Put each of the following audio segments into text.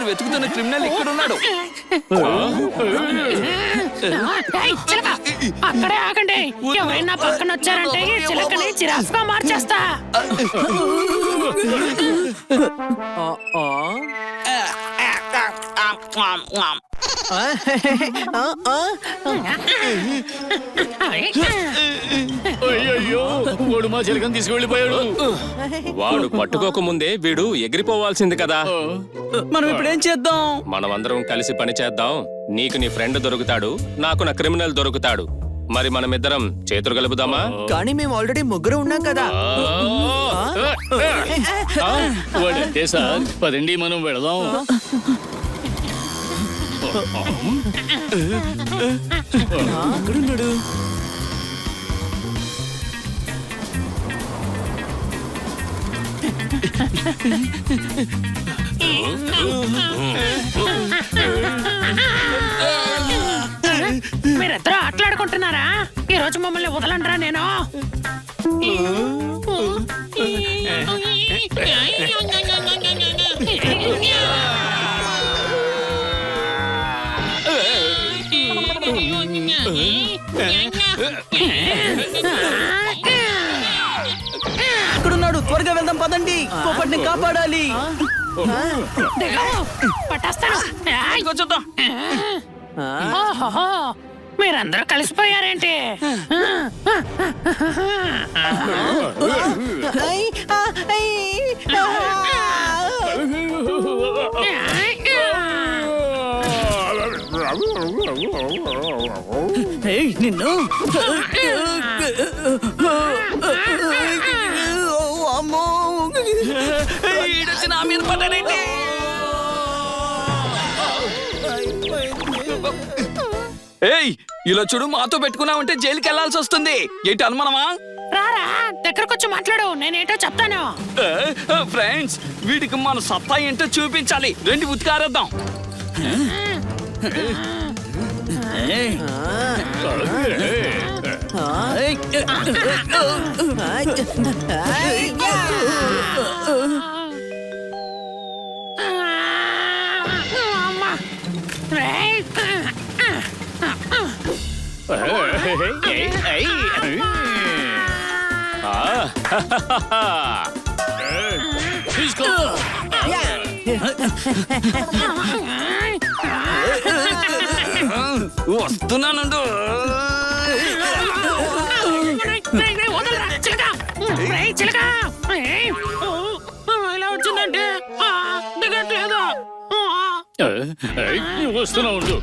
మీరు వెతుకుతున్న క్రిమినల్ ఇక్కడున్నాడు. అక్కడే ఆగండి. ఎవరైనా పక్కన వచ్చారంటే ఈ చిలకని జిరాఫ్గా మార్చేస్తా. అయ్యో వాడు మా చిలకని తీసుకువెళ్ళిపోయాడు. వాడు పట్టుకోక ముందే వీడు ఎగిరిపోవాల్సింది కదా. మనం ఇప్పుడేం చేద్దాం? మనమందరం కలిసి పని చేద్దాం. నీకు నీ ఫ్రెండ్ దొరుకుతాడు, నాకు నా క్రిమినల్ దొరుకుతాడు. మరి మనమిద్దరం చేతులు కలుపుదామా? కానీ మేము ఆల్రెడీ ముగ్గురు ఉన్నాం కదా. వాడంతే సార్, పదండి మనం వెళదాం. అక్కడున్నాడు. మీరిద్దరూ ఆటలాడుకుంటున్నారా? ఈ రోజు మమ్మల్ని వదలండ్రా. నేను ఇక్కడున్నాడు. త్వరగా వెళ్దాం పదండి. పోపట్ని కాపాడాలి. పట్టేస్తాను. చూద్దాం. ఓహో, మీరందరూ కలిసిపోయారేంటి? నిన్ను అమ్మో, ఈడొచ్చి నా మీద పడ్డానండి. ఏయ్, ఇలా చూడు, మాతో పెట్టుకున్నావంటే జైలుకి వెళ్లాల్సి వస్తుంది. ఏంటి అనుమానమా? రారా, దగ్గరకొచ్చి మాట్లాడు. నేనేంటో చెప్తాను. ఫ్రెండ్స్, వీడికి మన సత్తా ఏంటో చూపించాలి. రండి ఉతికారేద్దాం. తీసుకో. వస్తున్నాను. ఇలా వచ్చిందంటే దిగట్లేదు. వస్తున్నా ఉండు.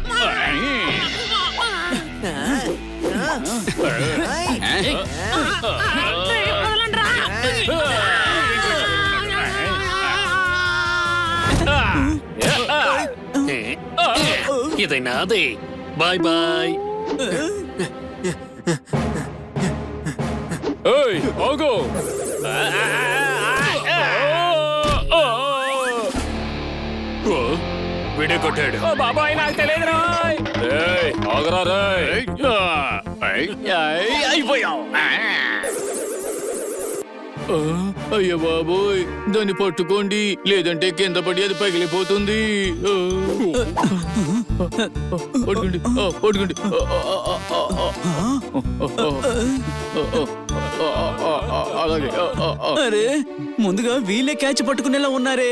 ఇదైనా అదే. Bye bye. ఆగు. వీడే కొట్టాడు. బాబాయ్, నాకు తెలియదు. ఆగరా రేయ్. అయిపోయావు. అయ్యో బాబోయ్, దాన్ని పట్టుకోండి, లేదంటే కింద పడి అది పగిలిపోతుంది. పట్టుకోండి, పట్టుకోండి. అలాగే. అరే, ముందుగా వీళ్ళే క్యాచ్ పట్టుకునేలా ఉన్నారే.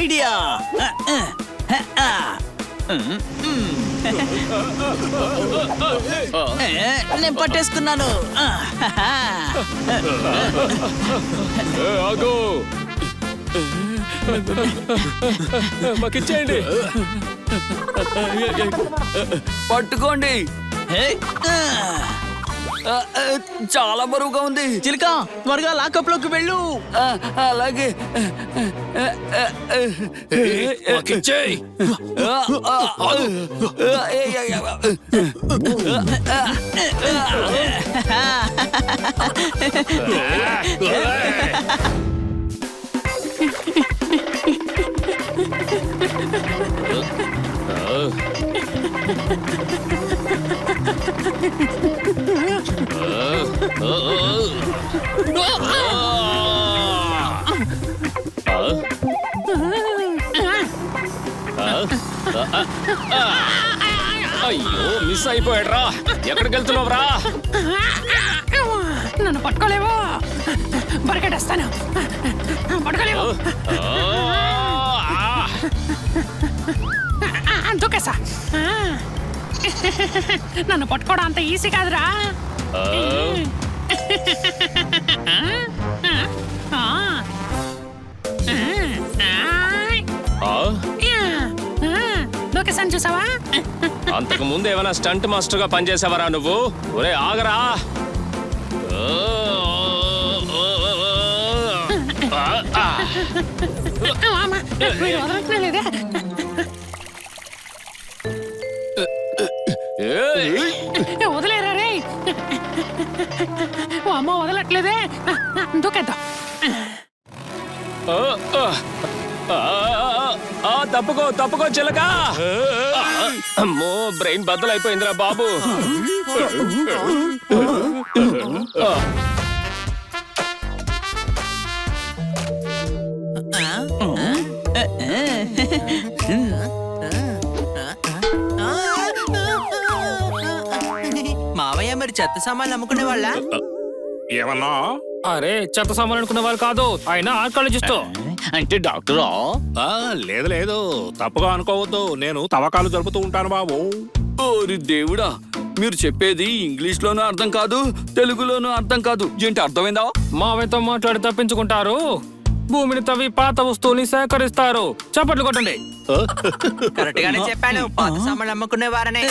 ఐడియా. నేను పట్టేసుకున్నాను. ఆగు. మాకిచ్చేయండి. పట్టుకోండి. చాలా బరువుగా ఉంది. చిలుక, త్వరగా లాకప్ లోకి వెళ్ళు. అలాగే. మాకిచ్చేయ్. అయ్యో మిస్ అయిపోయాడ్రా. ఎక్కడికి వెళ్తున్నావురా? నన్ను పట్టుకోలేవు, పరిగెట్టేస్తాను. పట్టుకోలేవు. దూకేసా. నన్ను పట్టుకోవడం అంత ఈజీ కాదురా. దూకేసాను చూసావా? అంతకు ముందు ఏమైనా స్టంట్ మాస్టర్ గా పనిచేసావరా నువ్వు? ఒరే ఆగరా. వదలట్లేదే. వదిలేరా రే. అమ్మ వదలట్లేదే. దూకేద్దాం. తప్పుకో తప్పుకో చిలక. అమ్మో బ్రెయిన్ బద్దలైపోయిందిరా బాబు. మావయ్య మరి చెత్త సామాన్లు అమ్ముకునే వాళ్ళ? ఏమన్నా? అరే చెత్త సామాన్ అనుకునే వాళ్ళు కాదు, ఆయన ఆర్కాలజిస్ట్. అంటే డాక్టరా? లేదు లేదు, తప్పుగా అనుకోవద్దు. నేను తవ్వకాలు జరుపుతూ ఉంటాను బాబు. ఓరి దేవుడా, మీరు చెప్పేది ఇంగ్లీష్ లోనూ అర్థం కాదు, తెలుగులోనూ అర్థం కాదు. ఏంటి అర్థమైందా? మావయ్యతో మాట్లాడి తప్పించుకుంటారు, భూమిని తవ్వి పాత వస్తువుల్ని సేకరిస్తారు. చప్పట్లు కొట్టండి. కరెక్ట్ గానే చెప్పాను, పాత సామాన్లు అమ్ముకునే వారనే.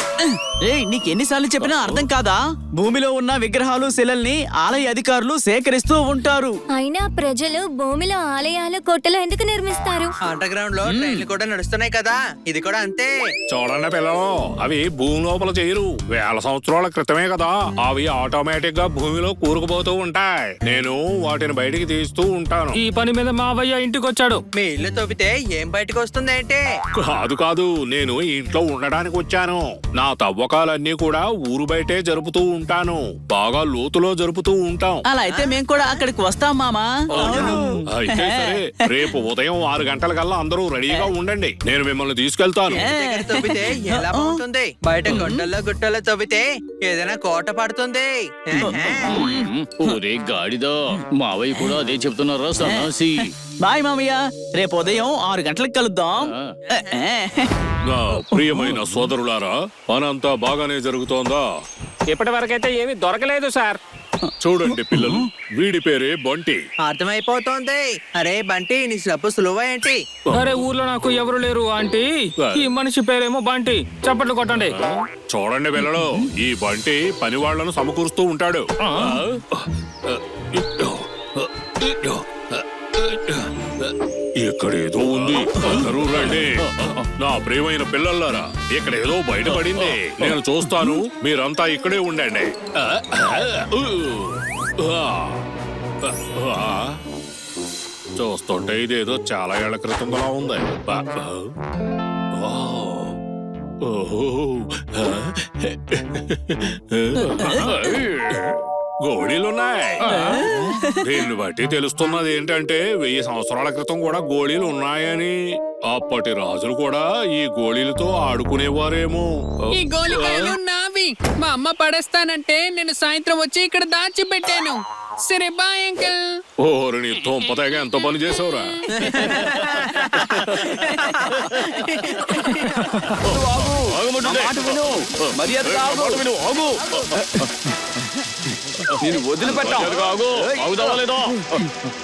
ఏయ్, నీకెన్నిసార్లు చెప్పినా అర్థం కాదా? భూమిలో ఉన్న విగ్రహాలు శిలల్ని ఆలయ అధికారులు సేకరిస్తూ ఉంటారు. అయినా ప్రజలు భూమిలో ఆలయాలు కోటలు ఎందుకు నిర్మిస్తారు? అండర్ గ్రౌండ్ లో ట్రైన్లు కూడా నడుస్తున్నాయి కదా, ఇది కూడా అంతే. చూడండి పిల్లలు, అవి భూమి లోపల చేయరు. వేల సంవత్సరాల క్రితమే కదా అవి ఆటోమేటిక్ గా భూమిలో కూరుకుపోతూ ఉంటాయి. నేను వాటిని బయటికి తీస్తూ ఉంటాను. ఈ పని మీద మావయ్య ఇంటికి వచ్చాడు. మీ ఇల్లు తవ్వితే ఏం బయటకు వస్తుంది ఏంటి? కాదు కాదు, నేను ఈ ఇంట్లో ఉండడానికి వచ్చాను. నా తవ్వకాలన్నీ కూడా ఊరు బయటే జరుపుతూ ఉంటాను, బాగా లోతులో జరుపుతూ ఉంటాం. అలా అయితే మేము కూడా అక్కడికి వస్తాం మామా. అయితే సరే, రేపు ఉదయం 6 గంటలకల్లా అందరూ రెడీగా ఉండండి, నేను మిమ్మల్ని తీసుకెళ్తాను. దగ్గర తవ్వితే ఎలా బాగుంటుంది? బయట గుట్టల్లో గుట్టల్లో తవ్వితే ఏదైనా కోట పడుతుంది. ఒరే గాడిదా, మావయ్య కూడా అదే చెప్తున్నారా సన్నాసి? బాయ్ మామయ్య, రేపు ఉదయం 6 గంటలకు కలుద్దాం. నా ప్రియమైన సోదరులారా, పనంతా బాగానే జరుగుతోందా? ఇప్పటి వరకైతే ఏమీ దొరకలేదు సార్. చూడండి పిల్లలు, వీడి పేరే బంటి. అర్థమైపోతోంది. అరే బంటి, నీ స్లప్పు సులువా ఏంటి? అరే ఊర్లో నాకు ఎవరు లేరు ఆంటీ, ఈ మనిషి పేరేమో బంటి. చప్పట్లు కొట్టండి. చూడండి పిల్లలు, ఈ బంటి పని వాళ్లను సమకూరుస్తూ ఉంటాడు. ఇక్కడేదో ఉంది, అందరూ రండి. నా ప్రియమైన పిల్లలారా, ఇక్కడేదో బయటపడింది, నేను చూస్తాను, మీరంతా ఇక్కడే ఉండండి. చూస్తుంటే ఇదేదో చాలా ఏళ్ల క్రితంలా ఉంది. గోళీలున్నాయి. దీన్ని బట్టి తెలుస్తున్నది ఏంటంటే 1000 సంవత్సరాల క్రితం కూడా గోళీలు ఉన్నాయని. అప్పటి రాజులు కూడా ఈ గోళీలతో ఆడుకునేవారేమో. ఈ గోలికాయలు నావి. మా అమ్మ పడేస్తానంటే నేను సాయంత్రం వచ్చి ఇక్కడ దాచి పెట్టాను. సరే బాయ్ అంకల్. ఓరి నీ తొంపతగా ఎంత పని చేసావురా. నేను వదిలిపెట్టావు.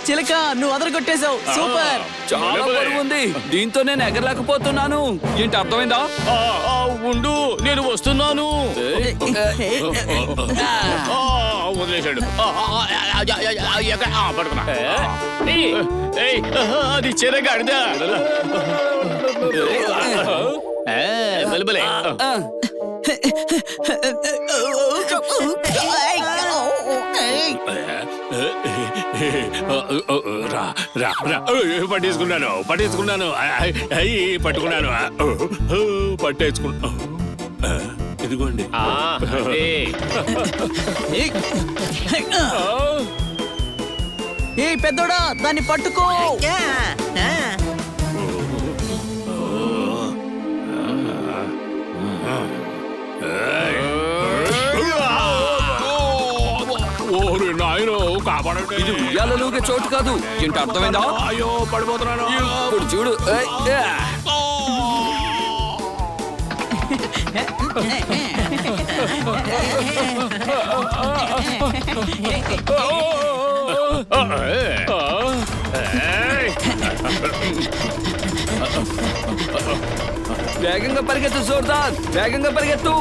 చిలక, నువ్వు అదరగొట్టేశావు. సూపర్, చాలా బరువు ఉంది, దీంతో నేను ఎగరలేకపోతున్నాను. ఏంటి అర్థమైందా? ఉండు, నేను వస్తున్నాను. వదిలేశాడు. పడుకున్నా. అది చిరగాడిదా? బలిబలే. రా రా రా, పట్టేసుకున్నాను పట్టేసుకున్నాను పట్టుకున్నాను, పట్టేసుకున్నా. ఇదిగోండి. ఏ పెద్దోడా, దాన్ని పట్టుకో. పడండి. ఇది ఉయ్యాలలోగే చోటు కాదు ఏంటి అర్థమైందా? అయ్యో పడిపోతున్నాను. ఇప్పుడు చూడు ఏయ్, ఏ. వేగంగా పరిగెత్తు జోర్దార్, వేగంగా పరిగెత్తు.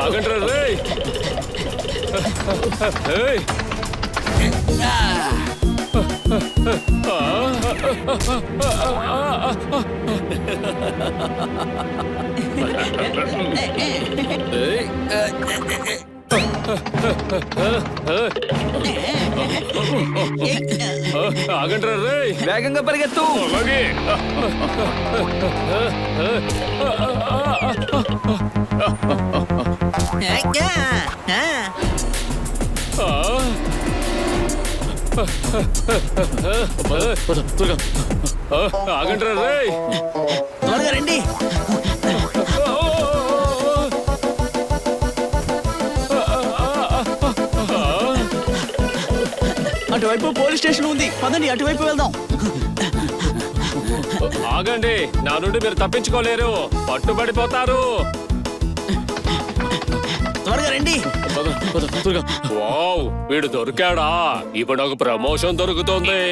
ఆగండ్రా రేయ్. ఏయ్. ఏయ్, ఆగండ్రా రేయ్. వేగంగా పరిగెత్తు. అలాగే. ఆగండ్రా రేయ్. త్వరగా రండి. అటువైపు పోలీస్ స్టేషన్ ఉంది, పదండి అటువైపు వెళ్దాం. ఆగండి, నా నుండి మీరు తప్పించుకోలేరు, పట్టుబడిపోతారు. త్వరగా రండి. వావ్, వీడు దొరికాడా? ఇప్పుడు నాకు ప్రమోషన్ దొరుకుతుంది.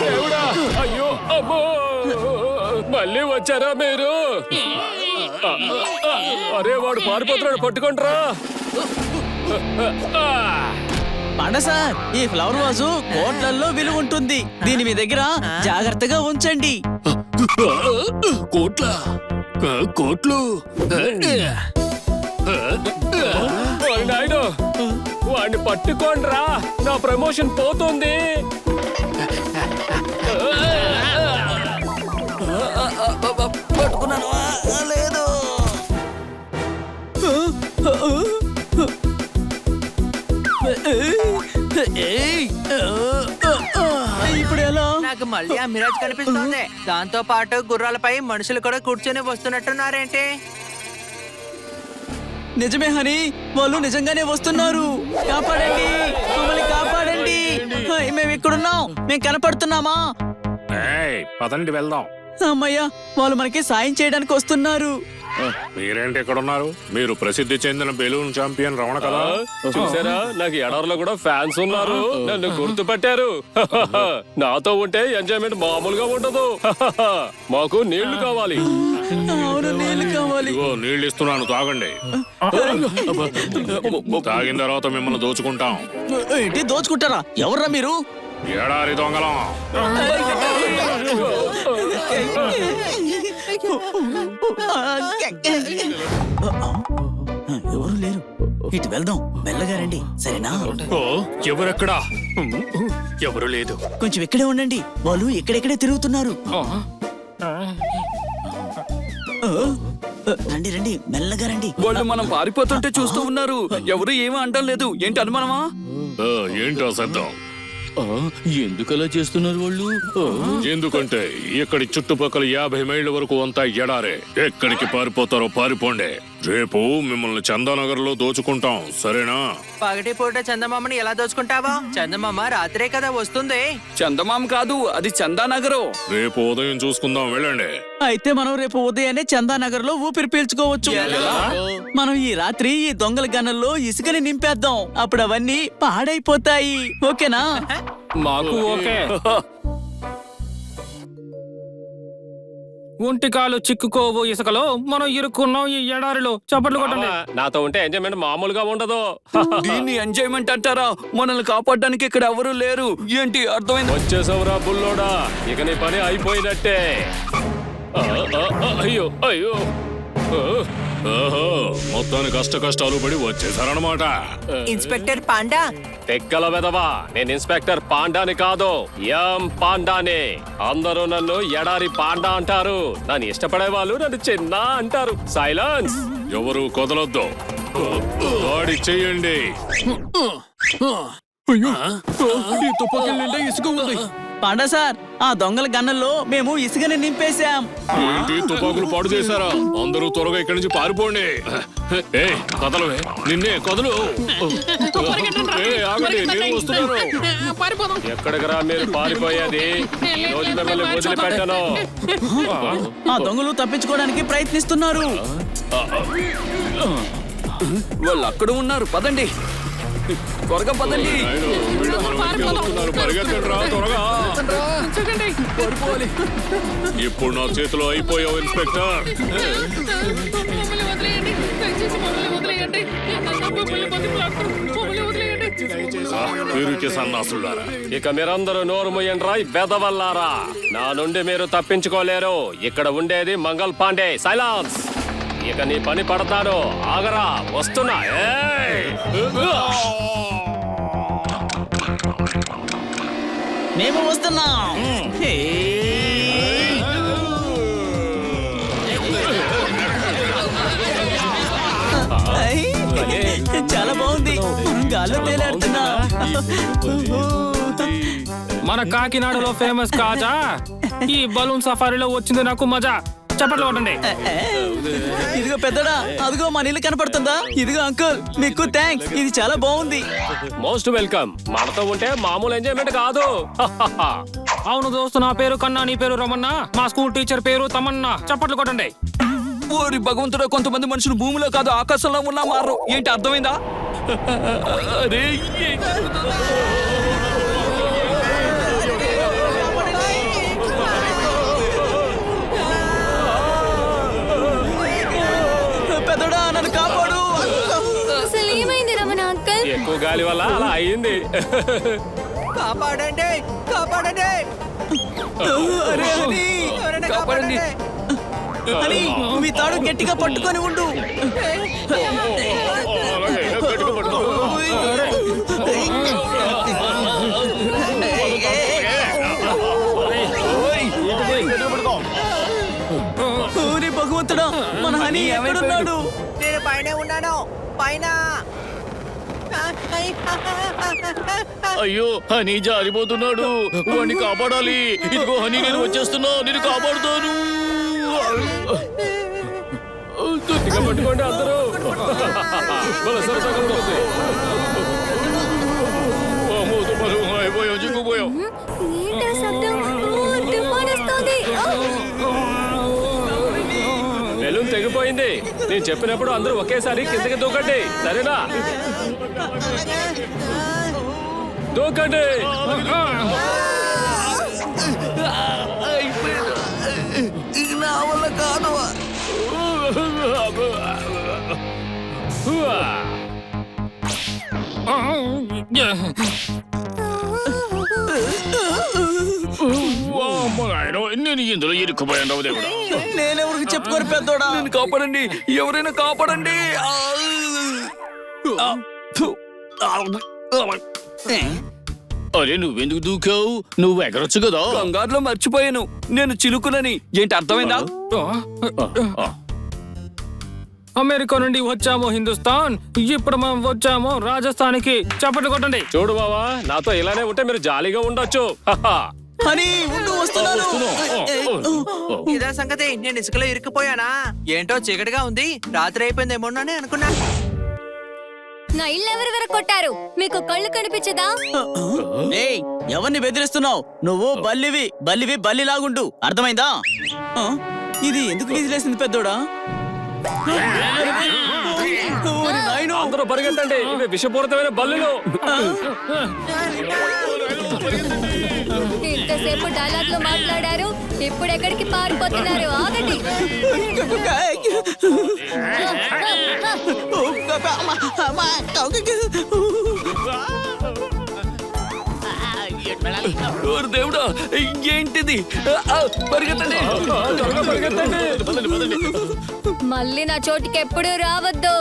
దేవుడా, అయ్యో అమ్మో, మళ్ళీ వచ్చారా మీరు? అరే వాడు పారిపోతున్నాడు, పట్టుకుంటారా? పండ సార్, ఈ ఫ్లవర్ వాజు కోట్లల్లో విలువ ఉంటుంది. దీని మీ దగ్గర జాగ్రత్తగా ఉంచండి. కోట్ల కోట్లు. ఓయ్ నాయనా, వాడిని పట్టుకోండ్రా, నా ప్రమోషన్ పోతుంది. పట్టుకున్నాను. లేదు. ఇప్పుడు ఎలా? నాకు మళ్ళీ ఆ మిరాజ్ కనిపిస్తోంది. దాంతో పాటు గుర్రాలపై మనుషులు కూడా కూర్చొని వస్తున్నట్టున్నారేంటి? నిజమే హని, వాళ్ళు నిజంగానే వస్తున్నారు. కాపాడండి, మమ్మల్ని కాపాడండి. మేము ఇక్కడున్నాం, మేము కనపడుతున్నామా? పదండి వెళ్దాం. అమ్మయ్యా, వాళ్ళు మనకి సాయం చేయడానికి వస్తున్నారు. మీరేంటి ఇక్కడ ఉన్నారు? మీరు ప్రసిద్ధి చెందిన బెలూన్ ఛాంపియన్ రమణ కదా? చూసారా, నాకు ఎడారిలో కూడా ఫ్యాన్స్ ఉన్నారు, నన్ను గుర్తుపట్టారు. నాతో ఉంటే ఎంజాయ్మెంట్ మామూలుగా ఉండదు. మాకు నీళ్లు కావాలి. అవును, నీళ్ళు కావాలి. ఇదిగో నీళ్ళు ఇస్తున్నాను, తాగండి. తాగిన తర్వాత మిమ్మల్ని దోచుకుంటాం. ఏంటి దోచుకుంటారా? ఎవర్రా మీరు? ఏడారి దొంగలం. ఎవరు లేరు, ఇటు వెళ్దాం. మెల్లగా రండి, సరేనా? ఎవరెక్కడా? ఎవరు లేదు. కొంచెం ఇక్కడే ఉండండి, వాళ్ళు ఇక్కడెక్కడే తిరుగుతున్నారు. రండి రండి, మెల్లగా రండి. వాళ్ళు మనం పారిపోతుంటే చూస్తూ ఉన్నారు. ఎవరు ఏమీ అంటం లేదు. ఏంటి అనుమానమా? ఏంటో శబ్దం? ఎందుకలా చేస్తున్నారు వాళ్ళు? ఎందుకంటే ఇక్కడి చుట్టుపక్కల 50 మైళ్ళ వరకు అంతా ఎడారే. ఎక్కడికి పారిపోతారో పారిపోండి. రేపు మిమ్మల్ని చందానగర్ లో దోచుకుంటాం, సరేనా? పగటి పూట చందమామని ఎలా దోచుకుంటావా? చందమామ రాత్రే కదా వస్తుంది. చందమామ కాదు, అది చందానగరు. రేపు ఉదయం చూసుకుందాం, వెళ్ళండి. అయితే మనం రేపు ఉదయాన్నే చందానగర్ లో ఊపిరి పీల్చుకోవచ్చు. మనం ఈ రాత్రి ఈ దొంగల గన్నల్లో ఇసుకని నింపేద్దాం. అప్పుడు అవన్నీ పాడైపోతాయి. ఓకేనా? మాకు ఓకే. ఒంటికాలు చిక్కుకోవు ఇసుకలో, మనం ఇరుక్కున్నాం ఈ ఎడారిలో. చప్పట్లు కొట్టండి. నాతో ఉంటే ఎంజాయ్మెంట్ మామూలుగా ఉండదు. దీన్ని ఎంజాయ్మెంట్ అంటారా? మనల్ని కాపాడడానికి ఇక్కడ ఎవరు లేరు. ఏంటి అర్థమైంది? వచ్చేసవరా బుల్లోడా, ఇక నీ పని అయిపోయినట్టే. అయ్యో అయ్యో. ఓహో, మొత్తానికి కష్టాలు పడి వచ్చేసారనమాట. ఇన్స్పెక్టర్ పాండా, తెక్కల వెదవా, నేను ఇన్స్పెక్టర్ పాండాని కాదు, ఎం పాండాని. అందరూ నన్ను ఎడారి పాండా అంటారు. నన్ను ఇష్టపడే వాళ్ళు నన్ను చిన్న అంటారు. సైలెన్స్. ఎవరు కదలొద్దు, దాడి చెయ్యండి. అయ్యో ఈ తుపాకీ నిండా ఇసుక ఉంది. పాండా సార్, ఆ దొంగల గన్నల్లో మేము ఇసుకని నింపేశాం. ఏంటి తుపాకులు పాడు చేశారా? అందరూ త్వరగా ఇక్కడి నుంచి పారిపోండి. ఏ కదలవే, నిన్నే కదలు. ఆగండి, నేను వస్తున్నాను. పారిపోదాం. ఎక్కడికి రా మీరు పారిపోయేది? ఈ రోజు మిమ్మల్ని వదిలిపెట్టాను. ఆ దొంగలు తప్పించుకోవడానికి ప్రయత్నిస్తున్నారు. వాళ్ళు అక్కడ ఉన్నారు, పదండి త్వరగా పదండి. వీళ్ళు మనం వెనకే వస్తున్నారు. పరిగెత్తండి రా త్వరగా. చూడండి. పారిపోవాలి. ఇప్పుడు నా చేతిలో అయిపోయావు ఇన్స్పెక్టర్. మమ్మల్ని వదిలేయండి. దయచేసి మమ్మల్ని వదిలేయండి. మమ్మల్ని వదిలేయండి. మీరు సన్నాసులారా. ఇక మీరందరూ నోరు మూయండ్రా బెదవల్లారా. నా నుండి మీరు తప్పించుకోలేరు. ఇక్కడ ఉండేది మంగళ్ పాండే. సైలెన్స్. ఇక నీ పని పడతాను. ఆగరా, వస్తున్నా. ఏయ్! మేము వస్తున్నాం. హే. ఐ, చాలా బాగుంది. గాల్లో తేలాడుతున్నా. మన కాకినాడలో ఫేమస్ కాజా ఈ బలూన్ సఫారీలో వచ్చింది నాకు మజా. చప్పట్లు కొట్టండి. ఇదిగో పెద్దడా, అదిగో మన ఇల్లు కనపడుతుందా? ఇదిగో అంకుల్, మీకు థ్యాంక్స్. ఇది చాలా బాగుంది. Most welcome. మనతో ఉంటే మామూలు ఎంజాయ్మెంట్ కాదు. అవును దోస్తు, నా పేరు కన్నా, నీ పేరు రమణ, మా స్కూల్ టీచర్ పేరు తమన్నా. చప్పట్లు కొట్టండి. ఓరి భగవంతుడా, కొంతమంది మనుషులు భూమిలో కాదు ఆకాశంలో ఉన్నా మారు. ఏంటి అర్థమైందా? అరే పెద్దడా, నన్ను కాపాడు. అసలు ఏమైంది రమణ అంకల్? ఎక్కువ గాలి వల్ల అలా అయింది. కాపాడండి, కాపాడండి. అరే హనీ, ఎవరైనా కాపాడండి. హనీ, మీ తాడు గట్టిగా పట్టుకొని ఉండు. అలాగే, గట్టిగా పట్టుకో. ఓరి భగవంతుడా, మన హనీ ఎక్కడున్నాడు? నేను పైన ఉన్నాను, పైన. అయ్యో హనీ జారిపోతున్నాడు. వాడిని కాపాడాలి. ఇదిగో హనీ, నేను వచ్చేస్తున్నా, నేను కాపాడుతాను. గట్టిగా పట్టుకోండి అందరూ. భలే సరదాగా ఉంటుంది. అమ్మో, తుపాలు అయిపోయాం, చిక్కుపోయాం. ఏంటా శబ్దం? ఓ, తుఫాన్ వస్తోంది. బెలూన్ తెగిపోయింది. నేను చెప్పినప్పుడు అందరూ ఒకేసారి కిందకి దూకండి, సరేనా? దూకండి. నా వల్ల కాదు. అమ్మో, నాయనో, నేను ఇందులో ఇరుక్కుపోయాను దేవుడా. నేనెవరికి చెప్పుకోరు పెద్దోడా. నన్ను కాపాడండి, ఎవరైనా కాపాడండి. అరే నువ్వెందుకు దూకావు? నువ్వు ఎగరొచ్చు కదా. కంగారులో మర్చిపోయాను, నేను చిలుకునని. ఏంటి అర్థమైందా? అమెరికా నుండి వచ్చాము హిందుస్థాన్, ఇప్పుడు మనం వచ్చాము రాజస్థాన్కి. చప్పట్లు కొట్టండి. చూడు బావా, నాతో ఇలానే ఉంటే మీరు జాలీగా ఉండొచ్చు. హనీ, ఉండు, వస్తున్నాను. ఇదా సంగతి. నేను ఇసుకలో ఇరుక్కుపోయానా? ఏంటో చీకటిగా ఉంది. రాత్రి అయిపోయిందేమోనని అనుకున్నా. నా ఇల్లు ఎవరు వరకు కొట్టారు? మీకు కళ్ళు కనిపించదా? ఏయ్, ఎవరిని బెదిరిస్తున్నావు? నువ్వు బల్లివి. బల్లివి బల్లిలాగుండు, అర్థమైందా? ఆ, ఇది ఎందుకు విసిరేసింది పెద్దోడా? ఓరి నాయనో. అందరూ పరిగెత్తండి, ఇవి విషపూరితమైన బల్లులు. ఇంతసేపు డైలాగ్లు మాట్లాడారు, ఇప్పుడు ఎక్కడికి పారిపోతున్నారు? ఆగండి. ఓరి దేవుడా, ఏంటిది? పరిగెత్తండి. త్వరగా పరిగెత్తండి. మళ్ళీ నా చోటికి ఎప్పుడూ రావద్దు.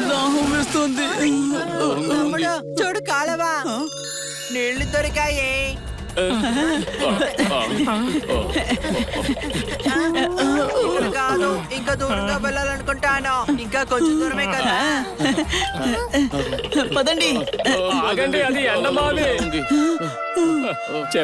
దాహం వేస్తుంది. తమ్ముడు, చూడు కాలవా. నీళ్లు దొరికాయి. ఇక్కడ కాదు, ఇంకా దూరంగా వెళ్ళాలనుకుంటాను. ఇంకా కొంచెం దూరమే కదా. పదండి. ఆగండి, అది ఎండమావి.